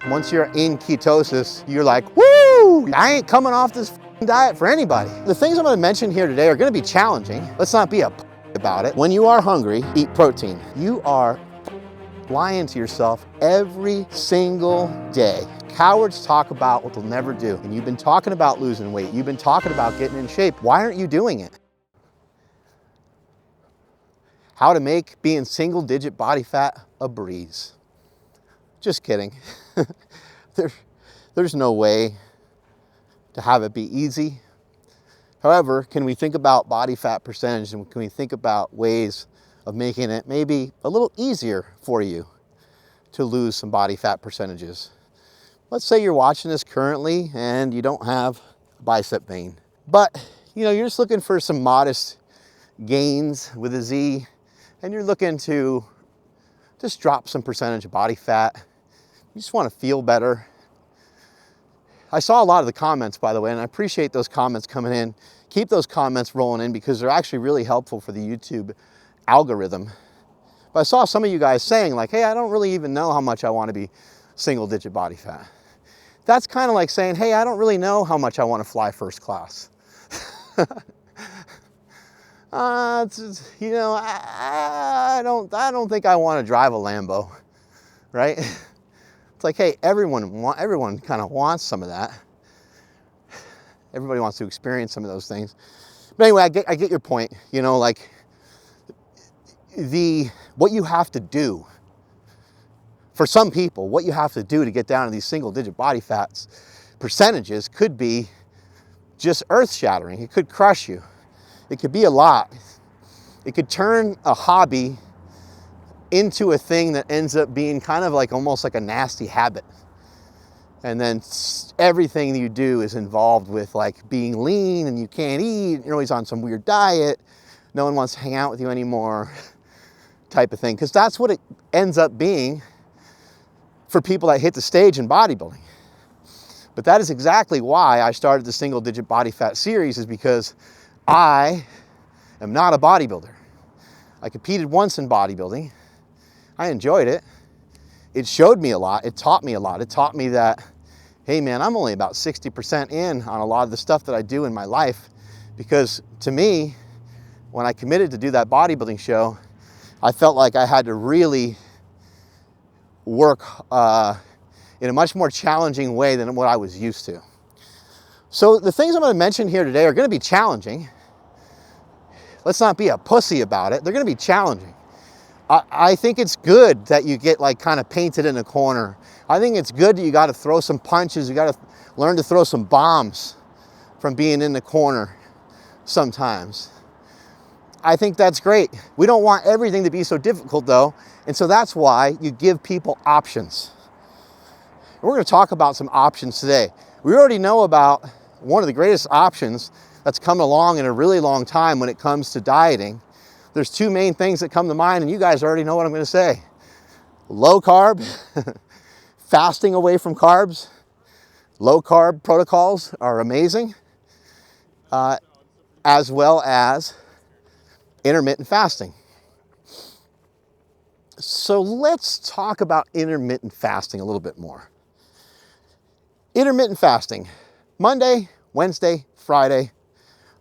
Once you're in ketosis, you're like, woo, I ain't coming off this diet for anybody. The things I'm gonna mention here today are gonna be challenging. Let's not be about it. When you are hungry, eat protein. You are lying to yourself every single day. Cowards talk about what they'll never do. And you've been talking about losing weight. You've been talking about getting in shape. Why aren't you doing it? How to make being single-digit body fat a breeze. Just kidding. There's no way to have it be easy. However, can we think about body fat percentage, and can we think about ways of making it maybe a little easier for you to lose some body fat percentages? Let's say you're watching this currently and you don't have a bicep vein, but you're just looking for some modest gains with a Z, and you're looking to just drop some percentage of body fat. You just want to feel better. I saw a lot of the comments, by the way, and I appreciate those comments coming in. Keep those comments rolling in because they're actually really helpful for the YouTube algorithm. But I saw some of you guys saying like, hey, I don't really even know how much I want to be single digit body fat. That's kind of like saying, hey, I don't really know how much I want to fly first class. I don't think I want to drive a Lambo, right? It's like, hey, everyone kind of wants some of that. Everybody wants to experience some of those things. But anyway, I get your point. Like what you have to do, for some people, what you have to do to get down to these single digit body fats percentages could be just earth shattering. It could crush you. It could be a lot. It could turn a hobby into a thing that ends up being kind of like almost like a nasty habit. And then everything you do is involved with like being lean and you can't eat. You're always on some weird diet. No one wants to hang out with you anymore type of thing. Because that's what it ends up being for people that hit the stage in bodybuilding. But that is exactly why I started the single digit body fat series, is because I am not a bodybuilder. I competed once in bodybuilding. I enjoyed it. It showed me a lot. It taught me a lot. It taught me that, hey man, I'm only about 60% in on a lot of the stuff that I do in my life. Because to me, when I committed to do that bodybuilding show, I felt like I had to really work in a much more challenging way than what I was used to. So the things I'm going to mention here today are going to be challenging. Let's not be a pussy about it. They're going to be challenging. I think it's good that you get like kind of painted in a corner. I think it's good that you got to throw some punches. You got to learn to throw some bombs from being in the corner sometimes. I think that's great. We don't want everything to be so difficult though. And so that's why you give people options. We're going to talk about some options today. We already know about one of the greatest options that's come along in a really long time when it comes to dieting. There's two main things that come to mind, and you guys already know what I'm going to say. Low carb, fasting away from carbs. Low carb protocols are amazing, as well as intermittent fasting. So let's talk about intermittent fasting a little bit more. Intermittent fasting, Monday, Wednesday, Friday,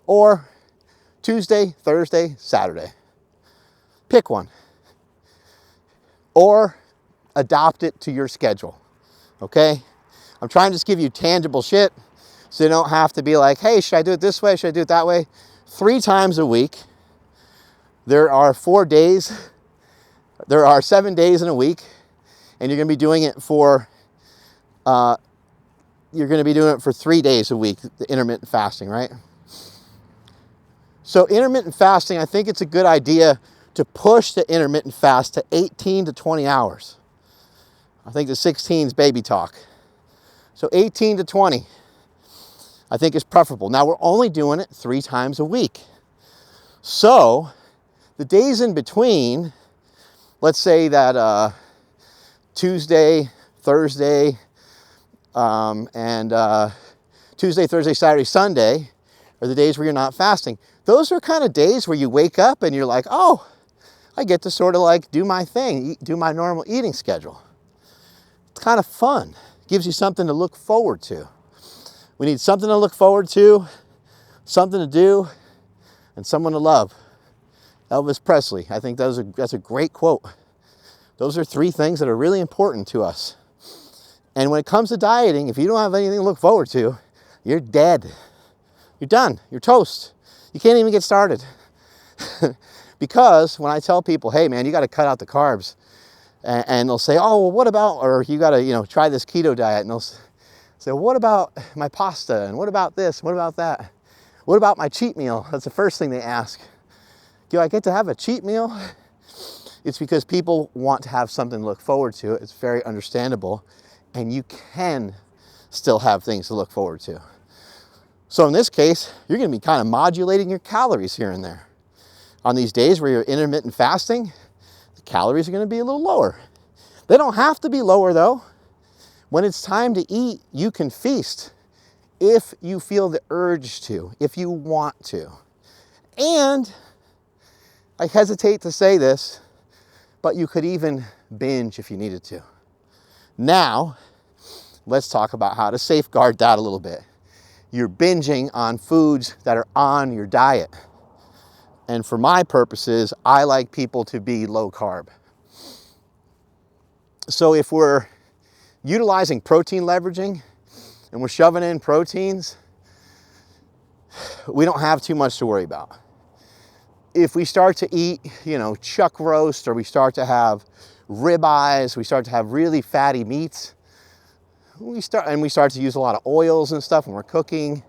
or Tuesday, Thursday, Saturday. Pick one. Or adopt it to your schedule, okay? I'm trying to just give you tangible shit so you don't have to be like, hey, should I do it this way? Should I do it that way? 3 times a week. There are 4 days. There are 7 days in a week, and you're going to be doing it for 3 days a week, the intermittent fasting, right? So intermittent fasting, I think it's a good idea to push the intermittent fast to 18 to 20 hours. I think the 16 is baby talk. So 18 to 20, I think is preferable. Now we're only doing it 3 times a week. So the days in between, let's say that Tuesday, Thursday, Tuesday, Thursday, Saturday, Sunday are the days where you're not fasting. Those are kind of days where you wake up and you're like, oh, I get to sort of like do my thing, do my normal eating schedule. It's kind of fun gives you something to look forward to. We need something to look forward to, something to do, and someone to love. Elvis Presley, I think that's a great quote. Those are 3 things that are really important to us. And when it comes to dieting, if you don't have anything to look forward to, you're dead. You're done. You're toast. You can't even get started. Because when I tell people, hey man, you got to cut out the carbs, and they'll say, oh, well, what about, or you got to, try this keto diet, and they'll say, well, what about my pasta, and what about this, what about that? What about my cheat meal? That's the first thing they ask. Do I get to have a cheat meal? It's because people want to have something to look forward to. It's very understandable, and you can still have things to look forward to. So in this case, you're going to be kind of modulating your calories here and there. On these days where you're intermittent fasting, the calories are going to be a little lower. They don't have to be lower though. When it's time to eat, you can feast if you feel the urge to, if you want to. And I hesitate to say this, but you could even binge if you needed to. Now, let's talk about how to safeguard that a little bit. You're binging on foods that are on your diet. And for my purposes, I like people to be low carb. So if we're utilizing protein leveraging and we're shoving in proteins, we don't have too much to worry about. If we start to eat, chuck roast, or we start to have ribeyes, we start to have really fatty meats, we start to use a lot of oils and stuff when we're cooking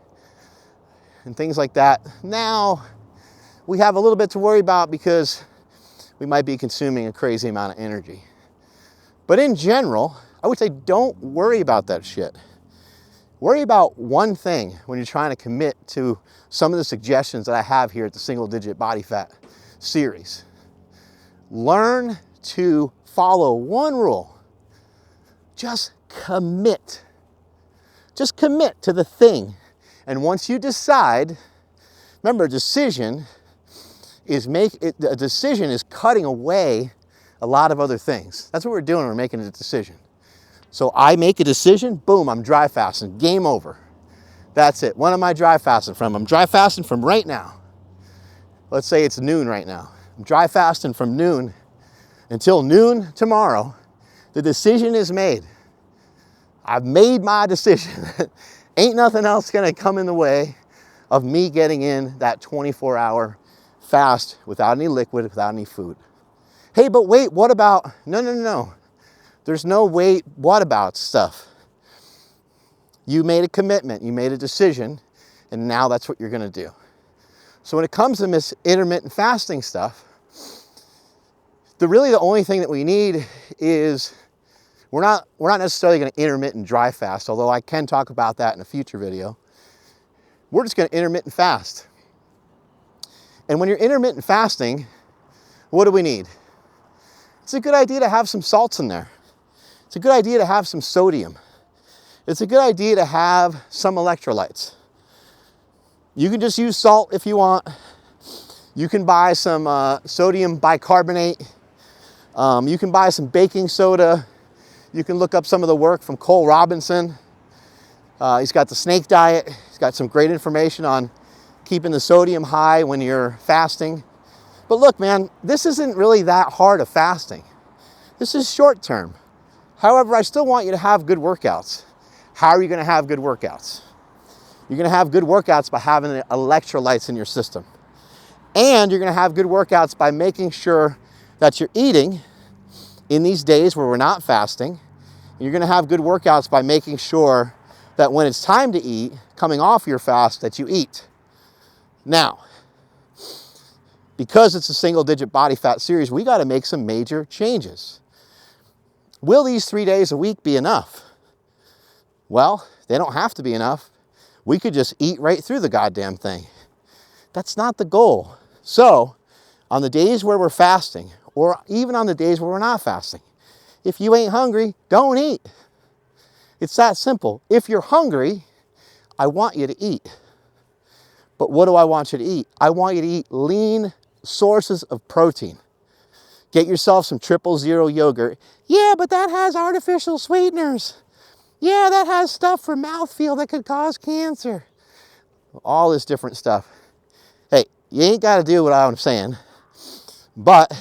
and things like that. Now, we have a little bit to worry about because we might be consuming a crazy amount of energy. But in general, I would say don't worry about that shit. Worry about one thing when you're trying to commit to some of the suggestions that I have here at the Single Digit Body Fat series. Learn to follow one rule. Just commit. Just commit to the thing. And once you decide, remember, a decision is cutting away a lot of other things. That's what we're doing when we're making a decision. So I make a decision, boom, I'm dry fasting, game over. That's it. When am I dry fasting from? I'm dry fasting from right now. Let's say it's noon right now. I'm dry fasting from noon until noon tomorrow. The decision is made. I've made my decision. Ain't nothing else gonna come in the way of me getting in that 24-hour fast without any liquid, without any food. Hey, but wait, what about, no. There's no wait, what about stuff. You made a commitment, you made a decision, and now that's what you're gonna do. So when it comes to this intermittent fasting stuff, the only thing that we need is, we're not necessarily gonna intermittent dry fast, although I can talk about that in a future video. We're just gonna intermittent fast. And when you're intermittent fasting, what do we need? It's a good idea to have some salts in there. It's a good idea to have some sodium. It's a good idea to have some electrolytes. You can just use salt if you want. You can buy some sodium bicarbonate. You can buy some baking soda. You can look up some of the work from Cole Robinson. He's got the snake diet. He's got some great information on keeping the sodium high when you're fasting. But look, man, this isn't really that hard of fasting. This is short term. However, I still want you to have good workouts. How are you going to have good workouts? You're going to have good workouts by having the electrolytes in your system. And you're going to have good workouts by making sure that you're eating in these days where we're not fasting. You're going to have good workouts by making sure that when it's time to eat, coming off your fast, that you eat. Now, because it's a Single Digit Body Fat series, we got to make some major changes. Will these 3 days a week be enough? Well, they don't have to be enough. We could just eat right through the goddamn thing. That's not the goal. So, on the days where we're fasting, or even on the days where we're not fasting, if you ain't hungry, don't eat. It's that simple. If you're hungry, I want you to eat. But what do I want you to eat? I want you to eat lean sources of protein. Get yourself some 000 yogurt. Yeah, but that has artificial sweeteners. Yeah, that has stuff for mouthfeel that could cause cancer. All this different stuff. Hey, you ain't got to do what I'm saying. But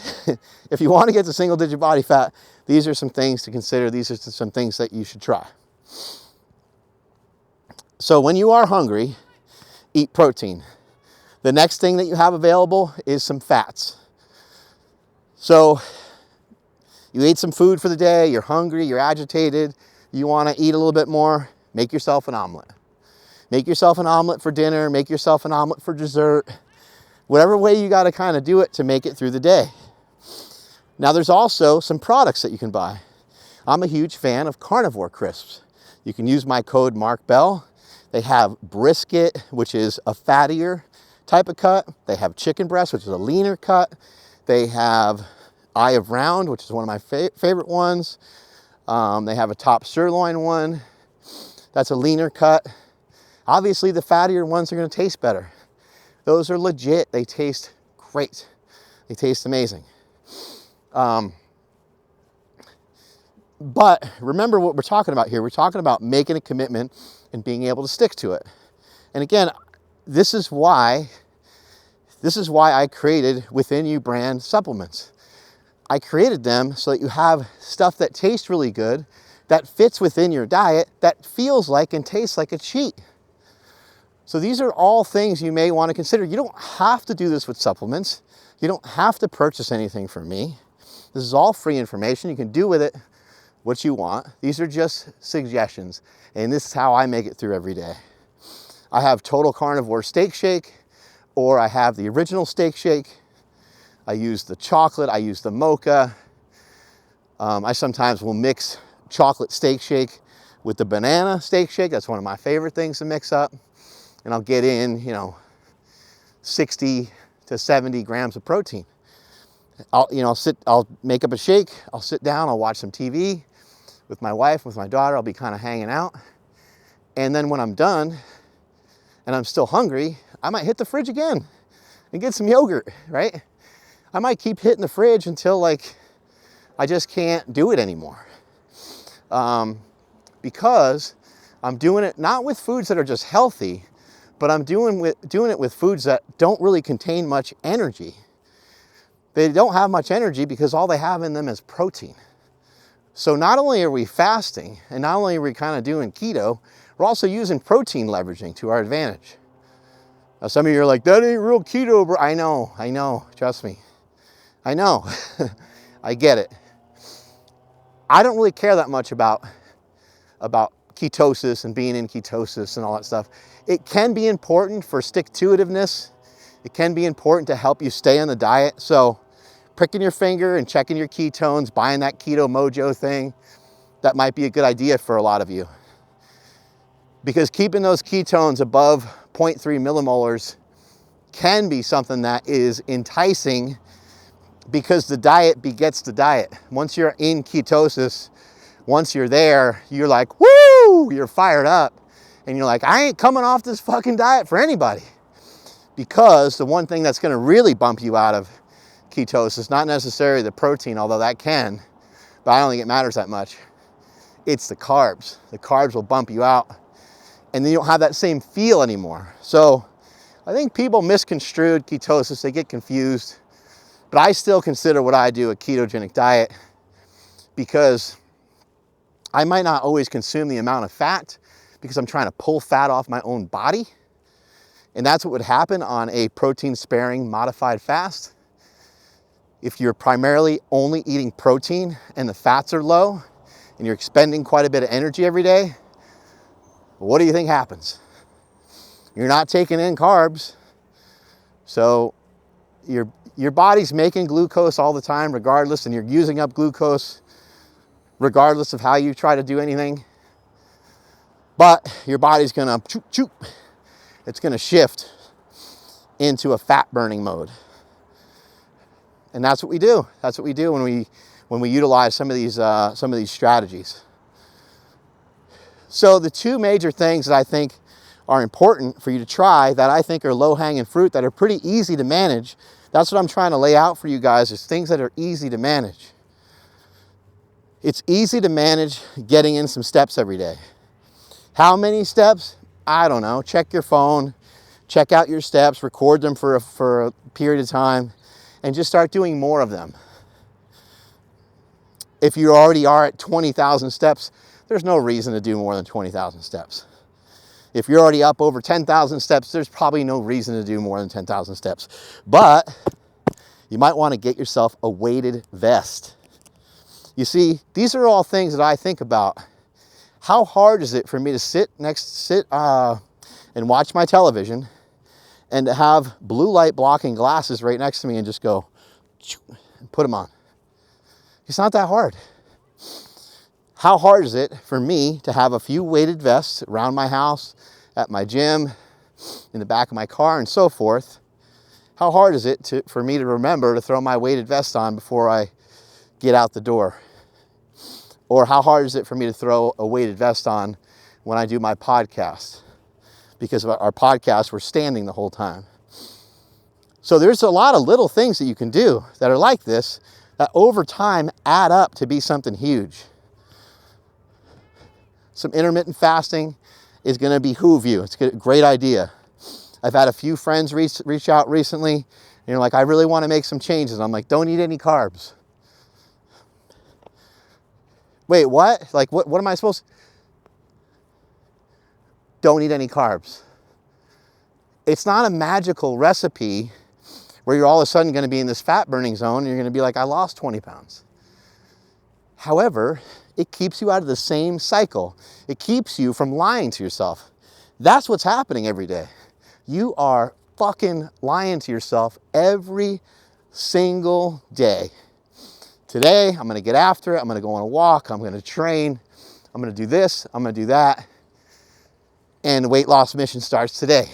if you want to get to single digit body fat, these are some things to consider. These are some things that you should try. So when you are hungry, eat protein. The next thing that you have available is some fats. So you ate some food for the day, you're hungry, you're agitated, you want to eat a little bit more, make yourself an omelet. Make yourself an omelet for dinner, make yourself an omelet for dessert. Whatever way you got to kind of do it to make it through the day. Now there's also some products that you can buy. I'm a huge fan of Carnivore crisps. You can use my code MarkBell. They have brisket, which is a fattier type of cut. They have chicken breast, which is a leaner cut. They have eye of round, which is one of my favorite ones. They have a top sirloin one. That's a leaner cut. Obviously, the fattier ones are going to taste better. Those are legit. They taste great. They taste amazing. But remember what we're talking about here. We're talking about making a commitment and being able to stick to it. And again, this is why I created Within You brand supplements. I created them so that you have stuff that tastes really good, that fits within your diet, that feels like and tastes like a cheat. So these are all things you may want to consider. You don't have to do this with supplements. You don't have to purchase anything from me. This is all free information. You can do with it what you want. These are just suggestions. And this is how I make it through every day. I have Total Carnivore Steak Shake, or I have the original Steak Shake. I use the chocolate, I use the mocha. I sometimes will mix chocolate steak shake with the banana steak shake. That's one of my favorite things to mix up. And I'll get in, 60 to 70 grams of protein. I'll make up a shake, I'll sit down, I'll watch some TV with my wife, with my daughter, I'll be kind of hanging out. And then when I'm done and I'm still hungry, I might hit the fridge again and get some yogurt, right? I might keep hitting the fridge until I just can't do it anymore. Because I'm doing it not with foods that are just healthy, but I'm doing it with foods that don't really contain much energy. They don't have much energy because all they have in them is protein. So not only are we fasting, and not only are we kind of doing keto, we're also using protein leveraging to our advantage. Now some of you are like, that ain't real keto, bro. I know, trust me. I know, I get it. I don't really care that much about ketosis and being in ketosis and all that stuff. It can be important for stick-to-itiveness. It can be important to help you stay on the diet. So pricking your finger and checking your ketones, buying that Keto Mojo thing, that might be a good idea for a lot of you. Because keeping those ketones above 0.3 millimolars can be something that is enticing, because the diet begets the diet. Once you're in ketosis, once you're there, you're like, woo, you're fired up. And you're like, I ain't coming off this fucking diet for anybody. Because the one thing that's gonna really bump you out of ketosis, not necessarily the protein, although that can, but I don't think it matters that much. It's the carbs. The carbs will bump you out, and then you don't have that same feel anymore. So I think people misconstrued ketosis, they get confused. But I still consider what I do a ketogenic diet, because I might not always consume the amount of fat because I'm trying to pull fat off my own body. And that's what would happen on a protein-sparing modified fast. If you're primarily only eating protein and the fats are low and you're expending quite a bit of energy every day, what do you think happens? You're not taking in carbs. So your body's making glucose all the time regardless, and you're using up glucose regardless of how you try to do anything. But your body's gonna it's gonna shift into a fat burning mode. And that's what we do. That's what we do when we utilize some of these strategies. So the two major things that I think are important for you to try, that I think are low-hanging fruit, that are pretty easy to manage, that's what I'm trying to lay out for you guys, is things that are easy to manage, It's easy to manage getting in some steps every day. How many steps? I don't know. Check your phone, check out your steps, record them for a period of time, and just start doing more of them. If you already are at 20,000 steps, there's no reason to do more than 20,000 steps. If you're already up over 10,000 steps, there's probably no reason to do more than 10,000 steps. But you might want to get yourself a weighted vest. You see, these are all things that I think about. How hard is it for me to sit and watch my television and to have blue light blocking glasses right next to me and just go and put them on? It's not that hard. How hard is it for me to have a few weighted vests around my house, at my gym, in the back of my car, and so forth? How hard is it for me to remember to throw my weighted vest on before I get out the door? Or how hard is it for me to throw a weighted vest on when I do my podcast? Because of our podcast, we're standing the whole time. So there's a lot of little things that you can do that are like this that over time add up to be something huge. Some intermittent fasting is going to behoove you. It's a great idea. I've had a few friends reach out recently, and you're like, I really want to make some changes. I'm like, don't eat any carbs. Wait, what? Like, what am I supposed to? Don't eat any carbs. It's not a magical recipe where you're all of a sudden going to be in this fat burning zone and you're going to be like, I lost 20 pounds. However, it keeps you out of the same cycle. It keeps you from lying to yourself. That's what's happening every day. You are fucking lying to yourself every single day. Today, I'm going to get after it. I'm going to go on a walk. I'm going to train. I'm going to do this. I'm going to do that. And the weight loss mission starts today.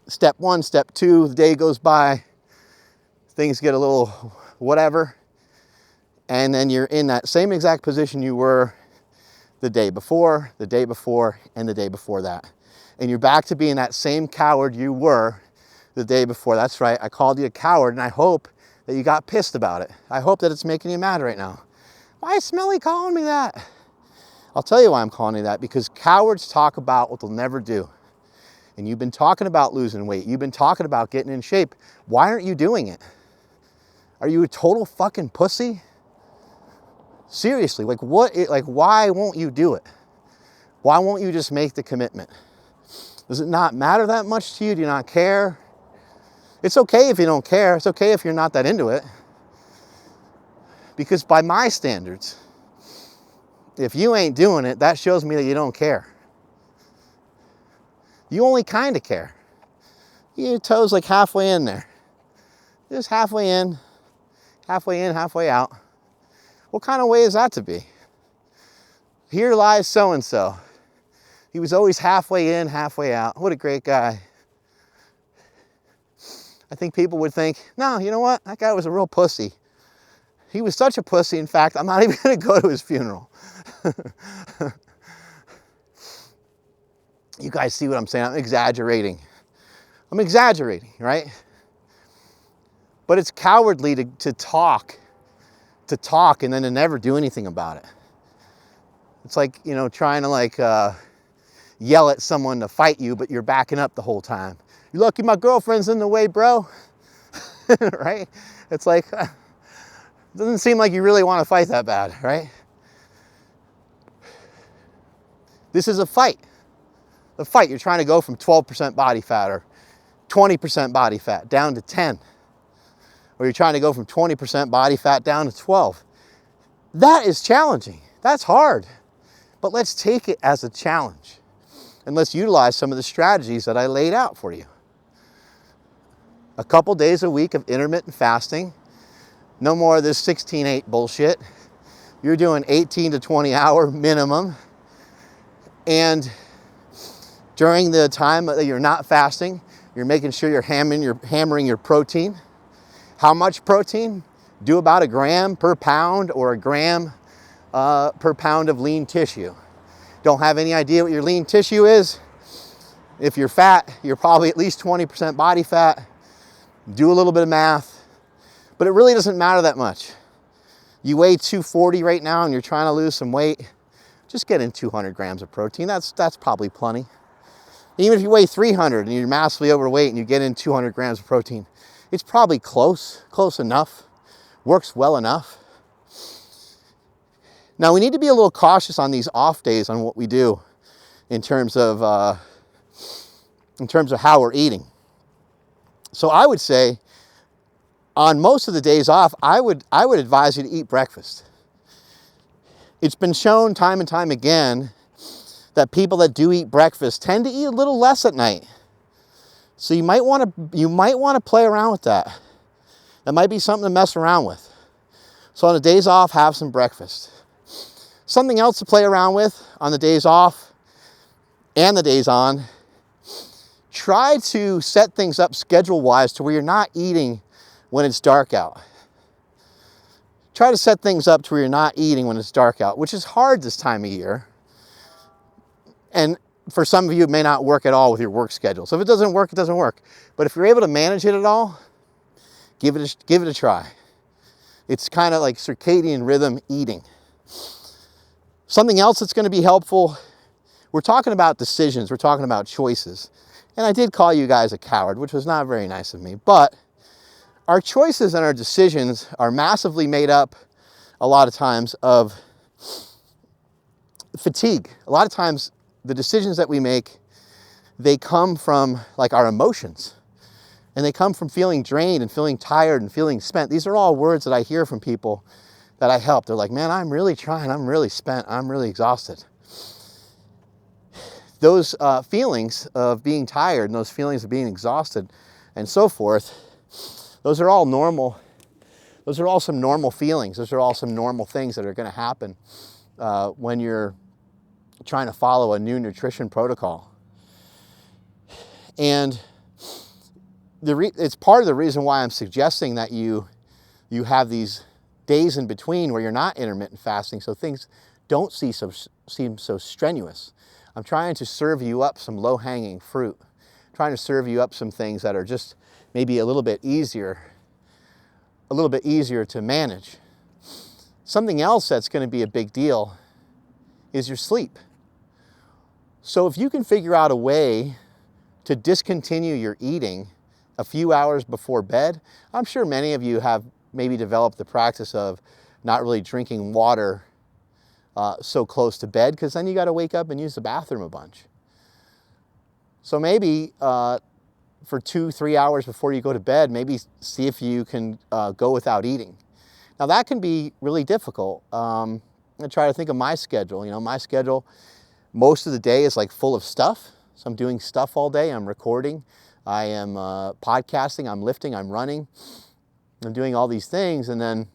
Step 1, step 2, the day goes by. Things get a little whatever. And then you're in that same exact position you were the day before, and the day before that. And you're back to being that same coward you were the day before. That's right, I called you a coward, and I hope that you got pissed about it. I hope that it's making you mad right now. Why is Smelly calling me that? I'll tell you why I'm calling you that, because cowards talk about what they'll never do. And you've been talking about losing weight. You've been talking about getting in shape. Why aren't you doing it? Are you a total fucking pussy? Seriously, why won't you do it? Why won't you just make the commitment? Does it not matter that much to you? Do you not care? It's okay if you don't care. It's okay if you're not that into it. Because by my standards, if you ain't doing it, that shows me that you don't care. You only kind of care. Your toes like halfway in there. Just halfway in, halfway out. What kind of way is that to be? Here lies so-and-so. He was always halfway in, halfway out. What a great guy. I think people would think, no, you know what? That guy was a real pussy. He was such a pussy, in fact, I'm not even going to go to his funeral. You guys see what I'm saying? I'm exaggerating. Right? But it's cowardly to talk and then to never do anything about it. It's like, trying to yell at someone to fight you, but you're backing up the whole time. You're lucky my girlfriend's in the way, bro. Right? It's like, it doesn't seem like you really want to fight that bad, right? This is a fight. The fight, you're trying to go from 12% body fat or 20% body fat down to 10. Or you're trying to go from 20% body fat down to 12. That is challenging. That's hard. But let's take it as a challenge. And let's utilize some of the strategies that I laid out for you. A couple days a week of intermittent fasting. No more of this 16-8 bullshit. You're doing 18 to 20 hour minimum. And during the time that you're not fasting, you're making sure you're hammering your protein. How much protein? Do about 1 gram per pound or 1 gram per pound of lean tissue. Don't have any idea what your lean tissue is? If you're fat, you're probably at least 20% body fat. Do a little bit of math, but it really doesn't matter that much. You weigh 240 right now and you're trying to lose some weight, just get in 200 grams of protein. That's probably plenty. Even if you weigh 300 and you're massively overweight and you get in 200 grams of protein, it's probably close enough, works well enough. Now we need to be a little cautious on these off days on what we do in terms of how we're eating. So I would say on most of the days off, I would advise you to eat breakfast. It's been shown time and time again that people that do eat breakfast tend to eat a little less at night. So you might want to play around with that. That might be something to mess around with. So on the days off, have some breakfast. Something else to play around with on the days off and the days on, try to set things up schedule-wise to where you're not eating when it's dark out. Try to set things up to where you're not eating when it's dark out, which is hard this time of year. And for some of you, it may not work at all with your work schedule. So if it doesn't work, it doesn't work. But if you're able to manage it at all, give it a try. It's kind of like circadian rhythm eating. Something else that's going to be helpful, we're talking about decisions, we're talking about choices. And I did call you guys a coward, which was not very nice of me. But our choices and our decisions are massively made up a lot of times of fatigue. A lot of times the decisions that we make, they come from like our emotions. And they come from feeling drained and feeling tired and feeling spent. These are all words that I hear from people that I help. They're like, man, I'm really trying. I'm really spent. I'm really exhausted. Those feelings of being tired and those feelings of being exhausted and so forth, those are all normal. Those are all some normal feelings. Those are all some normal things that are going to happen when you're trying to follow a new nutrition protocol. And it's part of the reason why I'm suggesting that you have these days in between where you're not intermittent fasting, so things don't seem so strenuous. I'm trying to serve you up some low-hanging fruit. I'm trying to serve you up some things that are just maybe a little bit easier to manage. Something else that's going to be a big deal is your sleep. So if you can figure out a way to discontinue your eating a few hours before bed, I'm sure many of you have maybe developed the practice of not really drinking water so close to bed, because then you got to wake up and use the bathroom a bunch. So maybe for 2-3 hours before you go to bed, maybe see if you can go without eating. Now that can be really difficult. I try to think of my schedule. You know, my schedule, most of the day is like full of stuff. So I'm doing stuff all day. I'm recording. I am podcasting. I'm lifting. I'm running. I'm doing all these things, and then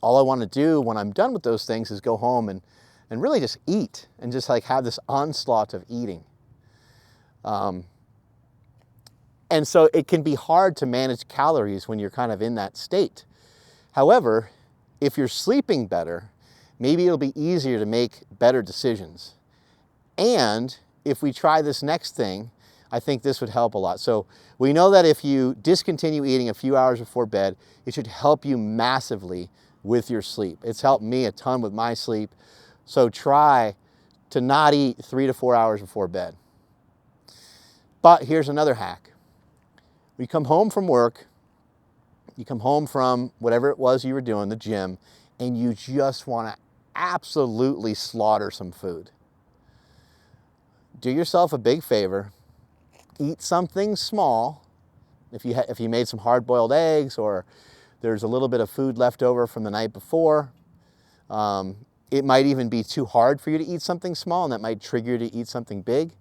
all I want to do when I'm done with those things is go home and really just eat and just like have this onslaught of eating. And so it can be hard to manage calories when you're kind of in that state. However, if you're sleeping better, maybe it'll be easier to make better decisions. And if we try this next thing, I think this would help a lot. So we know that if you discontinue eating a few hours before bed, it should help you massively with your sleep. It's helped me a ton with my sleep. So try to not eat 3 to 4 hours before bed. But here's another hack. You come home from work, you come home from whatever it was you were doing, the gym, and you just want to absolutely slaughter some food. Do yourself a big favor. Eat something small. If you made some hard-boiled eggs, or there's a little bit of food left over from the night before, it might even be too hard for you to eat something small, and that might trigger you to eat something big.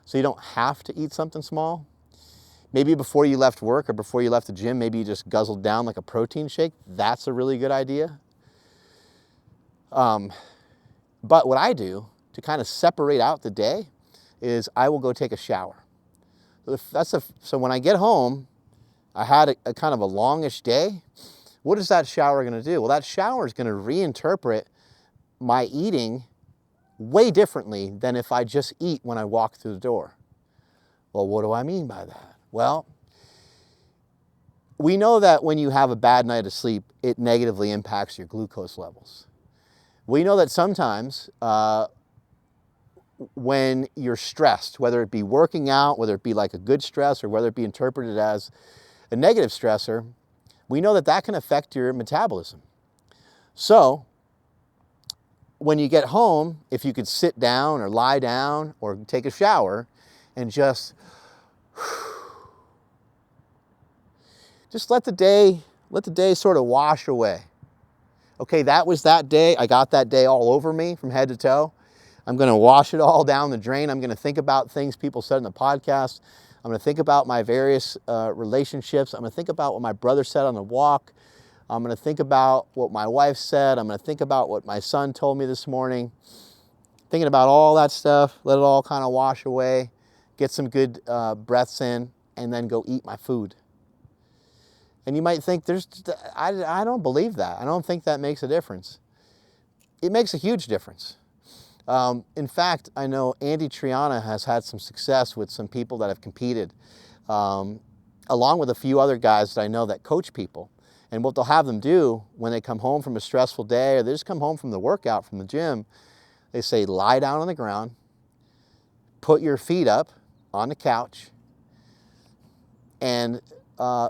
So you don't have to eat something small. Maybe before you left work or before you left the gym, maybe you just guzzled down like a protein shake. That's a really good idea. But what I do to kind of separate out the day is I will go take a shower. So when I get home, I had a kind of a longish day. What is that shower going to do? Well, that shower is going to reinterpret my eating way differently than if I just eat when I walk through the door. Well, what do I mean by that? Well, we know that when you have a bad night of sleep, it negatively impacts your glucose levels. We know that sometimes when you're stressed, whether it be working out, whether it be like a good stress, or whether it be interpreted as a negative stressor, we know that that can affect your metabolism. So when you get home, if you could sit down or lie down or take a shower and just let the day sort of wash away. Okay, that was that day. I got that day all over me from head to toe. I'm going to wash it all down the drain. I'm going to think about things people said in the podcast. I'm going to think about my various relationships. I'm going to think about what my brother said on the walk. I'm going to think about what my wife said. I'm going to think about what my son told me this morning. Thinking about all that stuff, let it all kind of wash away, get some good breaths in, and then go eat my food. And you might think, I don't believe that. I don't think that makes a difference. It makes a huge difference. In fact, I know Andy Triana has had some success with some people that have competed, along with a few other guys that I know that coach people. And what they'll have them do when they come home from a stressful day, or they just come home from the workout, from the gym, they say, lie down on the ground, put your feet up on the couch, and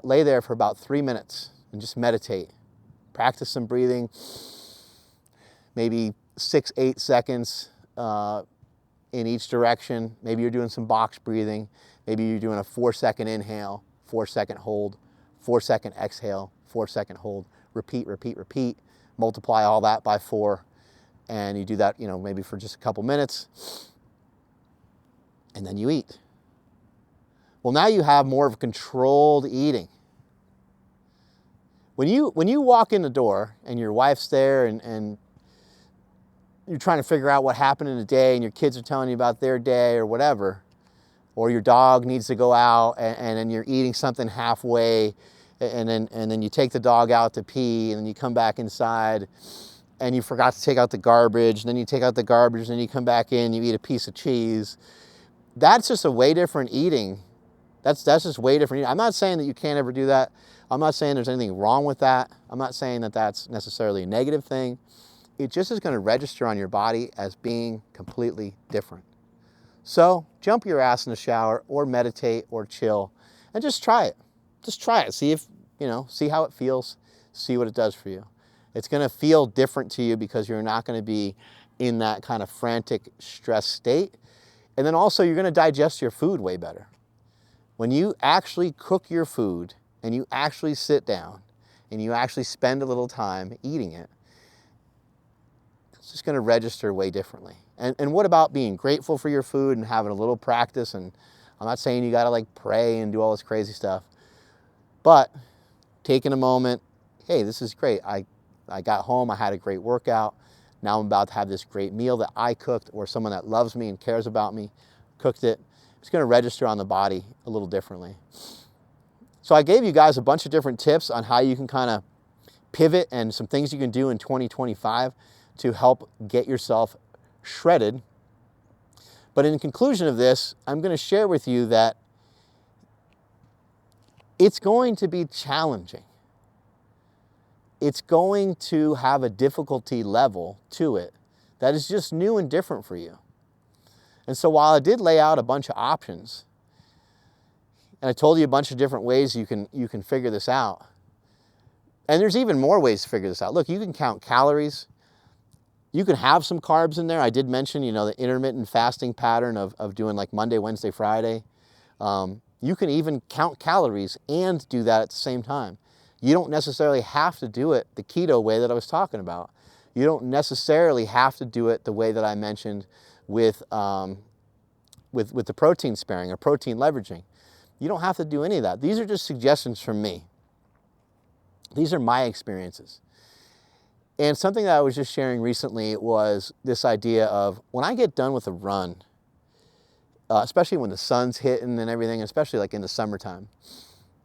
lay there for about 3 minutes and just meditate. Practice some breathing, maybe 6-8 seconds in each direction. Maybe you're doing some box breathing. Maybe you're doing a 4-second inhale, 4-second hold, 4-second exhale, 4-second hold. Repeat, repeat, repeat. Multiply all that by 4. And you do that, maybe for just a couple minutes. And then you eat. Well, now you have more of a controlled eating. When you walk in the door and your wife's there and you're trying to figure out what happened in the day, and your kids are telling you about their day or whatever, or your dog needs to go out and then you're eating something halfway, and then you take the dog out to pee, and then you come back inside and you forgot to take out the garbage, and then you take out the garbage, and then you come back in, you eat a piece of cheese. That's just a way different eating. That's just way different. I'm not saying that you can't ever do that. I'm not saying there's anything wrong with that. I'm not saying that that's necessarily a negative thing. It just is going to register on your body as being completely different. So jump your ass in the shower, or meditate, or chill, and just try it. Just try it. See see how it feels. See what it does for you. It's going to feel different to you because you're not going to be in that kind of frantic stress state. And then also you're going to digest your food way better. When you actually cook your food and you actually sit down and you actually spend a little time eating it, it's just going to register way differently. And what about being grateful for your food and having a little practice? And I'm not saying you got to pray and do all this crazy stuff, but taking a moment, hey, this is great. I got home, I had a great workout. Now I'm about to have this great meal that I cooked, or someone that loves me and cares about me cooked it. It's going to register on the body a little differently. So I gave you guys a bunch of different tips on how you can kind of pivot, and some things you can do in 2025 to help get yourself shredded. But in conclusion of this, I'm going to share with you that it's going to be challenging. It's going to have a difficulty level to it that is just new and different for you. And so while I did lay out a bunch of options, and I told you a bunch of different ways you can figure this out, and there's even more ways to figure this out. Look, you can count calories. You can have some carbs in there. I did mention, the intermittent fasting pattern of doing Monday, Wednesday, Friday. You can even count calories and do that at the same time. You don't necessarily have to do it the keto way that I was talking about. You don't necessarily have to do it the way that I mentioned with the protein sparing or protein leveraging. You don't have to do any of that. These are just suggestions from me. These are my experiences. And something that I was just sharing recently was this idea of when I get done with a run, especially when the sun's hitting and everything, especially in the summertime,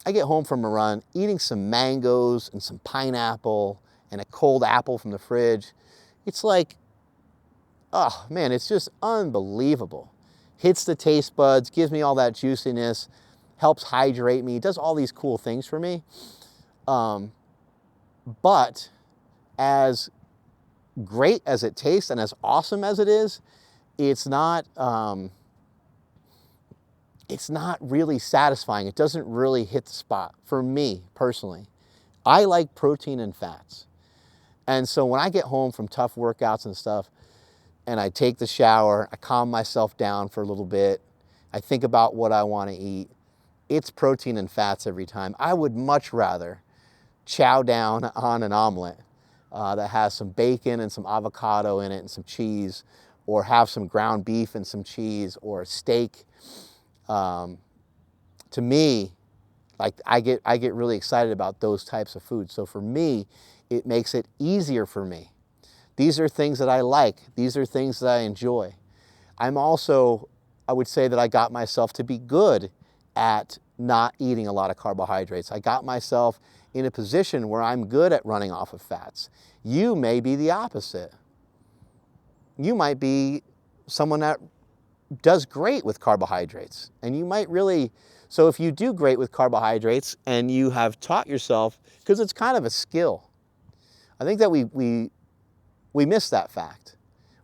I get home from a run, eating some mangoes and some pineapple and a cold apple from the fridge. It's oh man, it's just unbelievable. Hits the taste buds, gives me all that juiciness. helps hydrate me, it does all these cool things for me. But as great as it tastes and as awesome as it is, it's not really satisfying. It doesn't really hit the spot for me personally. I like protein and fats. And so when I get home from tough workouts and stuff, and I take the shower, I calm myself down for a little bit, I think about what I want to eat, it's protein and fats every time. I would much rather chow down on an omelet that has some bacon and some avocado in it and some cheese, or have some ground beef and some cheese, or a steak. To me, like I get really excited about those types of foods. So for me, it makes it easier for me. These are things that I like. These are things that I enjoy. I'm also, I would say that I got myself to be good at not eating a lot of carbohydrates. I got myself in a position where I'm good at running off of fats. You may be the opposite. You might be someone that does great with carbohydrates, and you might really, so if you do great with carbohydrates and you have taught yourself, because it's kind of a skill. I think that we miss that fact.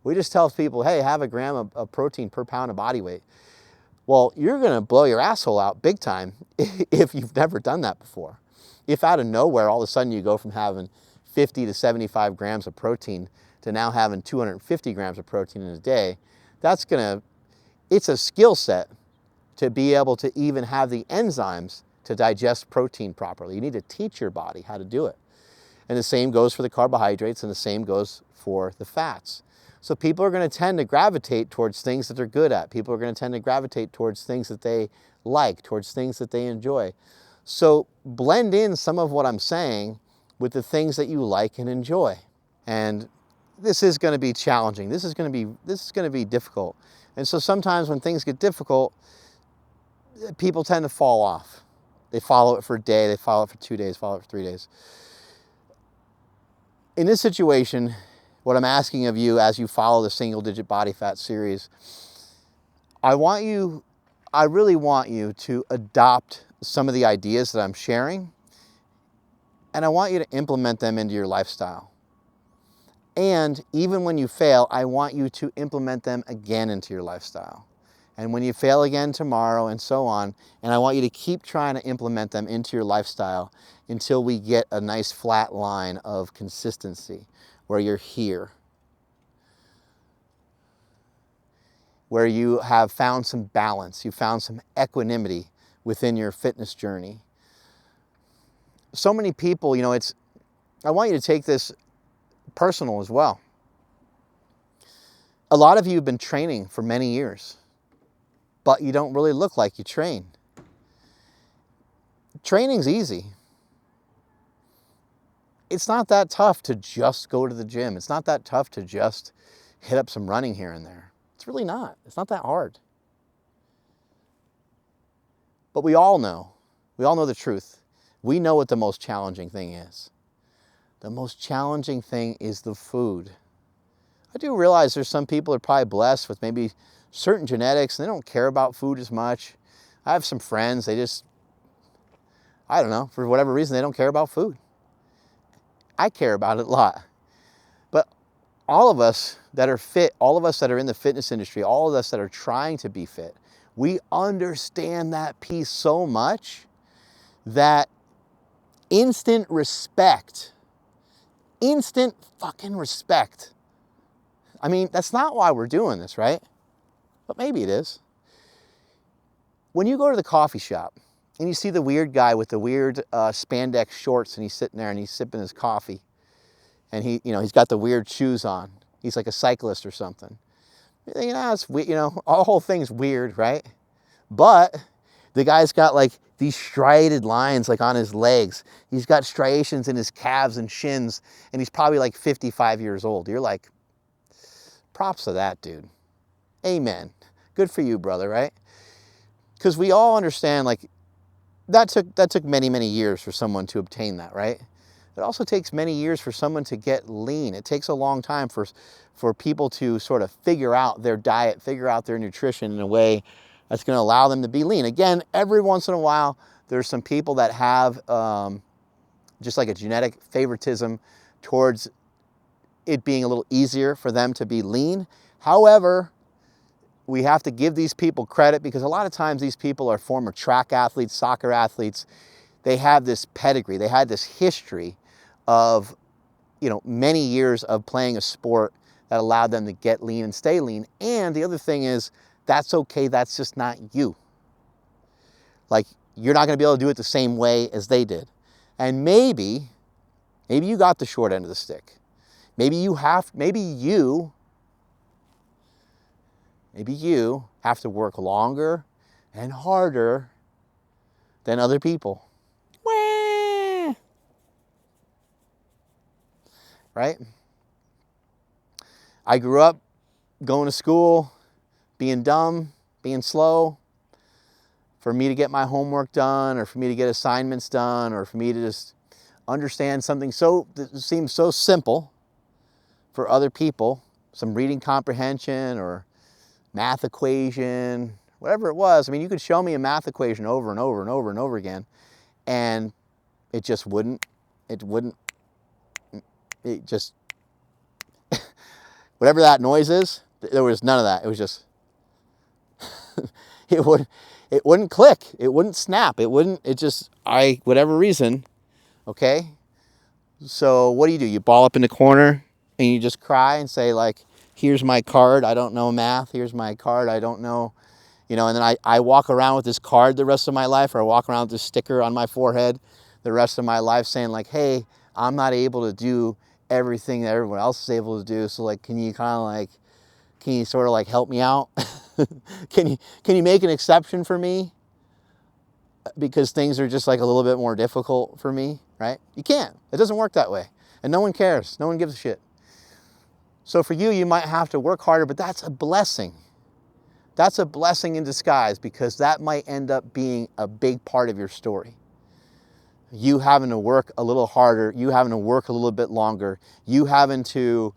We just tell people, hey, have a gram of protein per pound of body weight. Well, you're gonna blow your asshole out big time if you've never done that before. If out of nowhere, all of a sudden you go from having 50 to 75 grams of protein to now having 250 grams of protein in a day, it's a skill set to be able to even have the enzymes to digest protein properly. You need to teach your body how to do it. And the same goes for the carbohydrates, and the same goes for the fats. So people are going to tend to gravitate towards things that they're good at. People are going to tend to gravitate towards things that they like, towards things that they enjoy. So blend in some of what I'm saying with the things that you like and enjoy. And this is going to be challenging. This is going to be difficult. And so sometimes when things get difficult, people tend to fall off. They follow it for a day, they follow it for 2 days, follow it for 3 days. In this situation, what I'm asking of you as you follow the single digit body fat series, I really want you to adopt some of the ideas that I'm sharing, and I want you to implement them into your lifestyle. And even when you fail, I want you to implement them again into your lifestyle. And when you fail again tomorrow, and so on, and I want you to keep trying to implement them into your lifestyle until we get a nice flat line of consistency where you're here, where you have found some balance, you found some equanimity within your fitness journey. So many people, I want you to take this personal as well. A lot of you have been training for many years, but you don't really look like you train. Training's easy. It's not that tough to just go to the gym. It's not that tough to just hit up some running here and there. It's really not. It's not that hard. But we all know the truth. We know what the most challenging thing is. The most challenging thing is the food. I do realize there's some people that are probably blessed with maybe certain genetics and they don't care about food as much. I have some friends, I don't know, for whatever reason, they don't care about food. I care about it a lot. But all of us that are fit, all of us that are in the fitness industry, all of us that are trying to be fit, we understand that piece so much that instant fucking respect. I mean, that's not why we're doing this, right? But maybe it is. When you go to the coffee shop and you see the weird guy with the weird spandex shorts and he's sitting there and he's sipping his coffee and he's got the weird shoes on. He's like a cyclist or something. It's weird, the whole thing's weird, right? But the guy's got like these striated lines like on his legs. He's got striations in his calves and shins, and he's probably like 55 years old. You're like, props to that dude. Amen. Good for you, brother, right? Because we all understand, like, that took many, many years for someone to obtain that, right? It also takes many years for someone to get lean. It takes a long time for people to sort of figure out their diet, figure out their nutrition in a way That's going to allow them to be lean. Again, every once in a while, there's some people that have just like a genetic favoritism towards it being a little easier for them to be lean. However, we have to give these people credit because a lot of times these people are former track athletes, soccer athletes. They have this pedigree. They had this history of, many years of playing a sport that allowed them to get lean and stay lean. And the other thing is, that's okay. That's just not you. Like, you're not going to be able to do it the same way as they did. And maybe you got the short end of the stick. Maybe you have to work longer and harder than other people. Right? I grew up going to school, being dumb, being slow. For me to get my homework done, or for me to get assignments done, or for me to just understand something that seems so simple for other people, some reading comprehension or math equation, whatever it was. I mean, you could show me a math equation over and over and over and over again, and it just, whatever that noise is, there was none of that. It was just, it wouldn't click. It wouldn't snap. Whatever reason, okay? So what do? You ball up in the corner and you just cry and say, like, here's my card. I don't know math. Here's my card. I don't know, and then I walk around with this card the rest of my life, or I walk around with this sticker on my forehead the rest of my life saying, like, hey, I'm not able to do everything that everyone else is able to do. So, like, can you sort of like help me out? Can you make an exception for me? Because things are just like a little bit more difficult for me, right? You can't. It doesn't work that way. And no one cares. No one gives a shit. So for you, you might have to work harder, but that's a blessing. That's a blessing in disguise, because that might end up being a big part of your story. You having to work a little harder, you having to work a little bit longer, you having to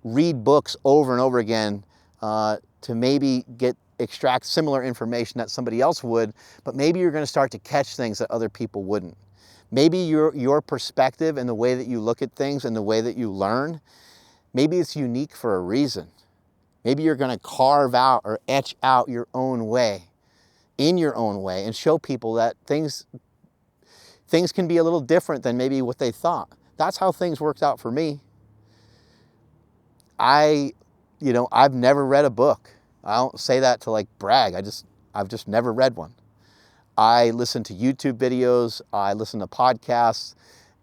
read books over and over again to maybe extract similar information that somebody else would, but maybe you're going to start to catch things that other people wouldn't. Maybe your perspective and the way that you look at things and the way that you learn, maybe it's unique for a reason. Maybe you're going to carve out or etch out your own way, in your own way, and show people that things can be a little different than maybe what they thought. That's how things worked out for me. I've never read a book. I don't say that to like brag. I've just never read one. I listen to YouTube videos, I listen to podcasts,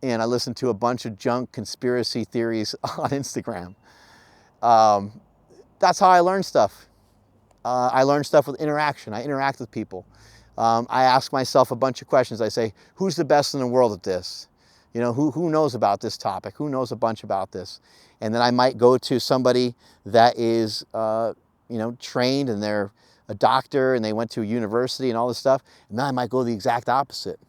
and I listen to a bunch of junk conspiracy theories on Instagram. That's how I learn stuff. I learn stuff with interaction. I interact with people. I ask myself a bunch of questions. I say, who's the best in the world at this? Who knows about this topic? Who knows a bunch about this? And then I might go to somebody that is, trained, and they're a doctor and they went to a university and all this stuff. And then I might go the exact opposite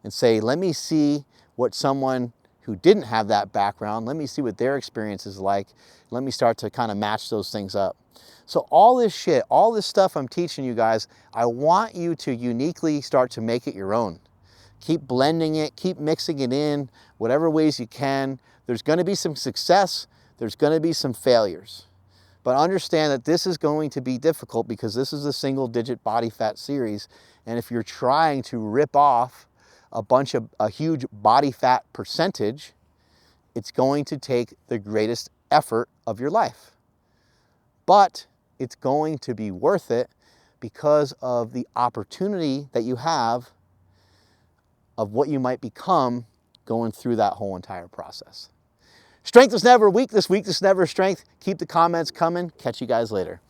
and say, let me see what someone who didn't have that background, let me see what their experience is like. Let me start to kind of match those things up. So all this shit, all this stuff I'm teaching you guys, I want you to uniquely start to make it your own. Keep blending it, keep mixing it in, whatever ways you can. There's going to be some success, there's going to be some failures. But understand that this is going to be difficult because this is a single-digit body fat series. And if you're trying to rip off a huge body fat percentage, it's going to take the greatest effort of your life. But it's going to be worth it because of the opportunity that you have of what you might become going through that whole entire process. Strength is never weak. This weakness is never strength. Keep the comments coming. Catch you guys later.